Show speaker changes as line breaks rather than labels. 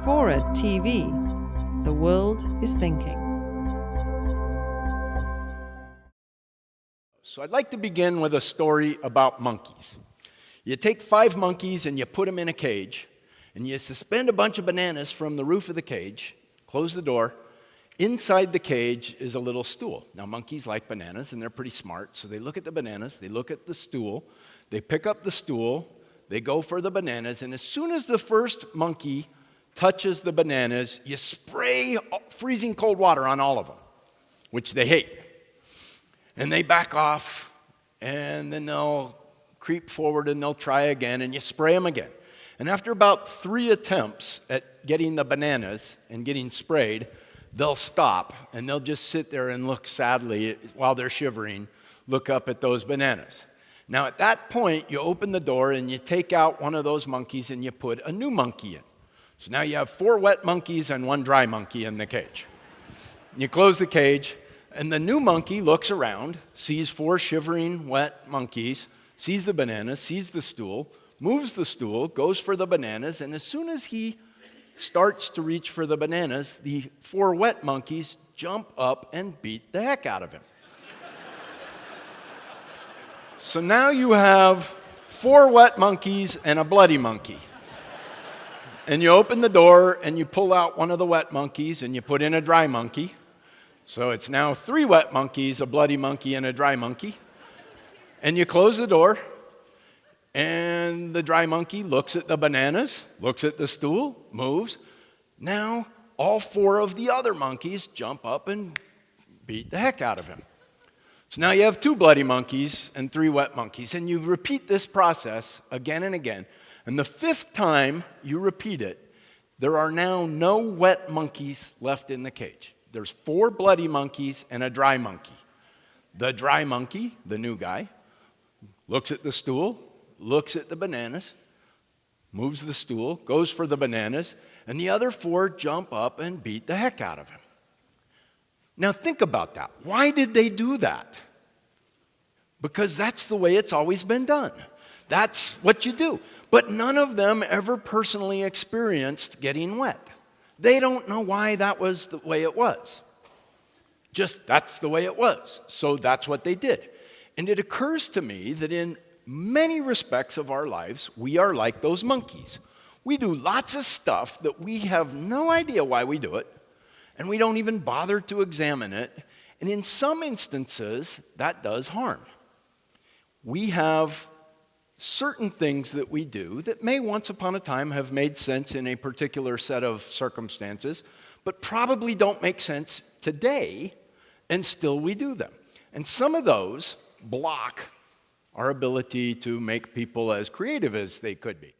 Forward TV. The world is thinking.
So I'd like to begin with a story about monkeys. You take 5 monkeys and you put them in a cage, and you suspend a bunch of bananas from the roof of the cage, close the door. Inside the cage is a little stool. Now, monkeys like bananas, and they're pretty smart, so they look at the bananas, they look at the stool, they pick up the stool, they go for the bananas, and as soon as the first monkey touches the bananas, you spray freezing cold water on all of them, which they hate. And they back off, and then they'll creep forward and they'll try again, and you spray them again. And after about 3 attempts at getting the bananas and getting sprayed, they'll stop, and they'll just sit there and look sadly while they're shivering, look up at those bananas. Now, at that point, you open the door, and you take out one of those monkeys, and you put a new monkey in. So now you have 4 wet monkeys and 1 dry monkey in the cage. You close the cage, and the new monkey looks around, sees 4 shivering, wet monkeys, sees the bananas, sees the stool, moves the stool, goes for the bananas, and as soon as he starts to reach for the bananas, the 4 wet monkeys jump up and beat the heck out of him. So now you have 4 wet monkeys and a bloody monkey. And you open the door and you pull out one of the wet monkeys and you put in a dry monkey. So it's now 3 wet monkeys, a bloody monkey, and a dry monkey. And you close the door, and the dry monkey looks at the bananas, looks at the stool, moves. Now, all 4 of the other monkeys jump up and beat the heck out of him. So now you have 2 bloody monkeys and 3 wet monkeys, and you repeat this process again and again. And the 5th time you repeat it, there are now no wet monkeys left in the cage. There's 4 bloody monkeys and a dry monkey. The dry monkey, the new guy, looks at the stool, looks at the bananas, moves the stool, goes for the bananas, and the other 4 jump up and beat the heck out of him. Now think about that. Why did they do that? Because that's the way it's always been done. That's what you do. But none of them ever personally experienced getting wet. They don't know why that was the way it was. Just that's the way it was. So that's what they did. And it occurs to me that in many respects of our lives, we are like those monkeys. We do lots of stuff that we have no idea why we do it, and we don't even bother to examine it. And in some instances, that does harm. We have certain things that we do that may once upon a time have made sense in a particular set of circumstances, but probably don't make sense today, and still we do them. And some of those block our ability to make people as creative as they could be.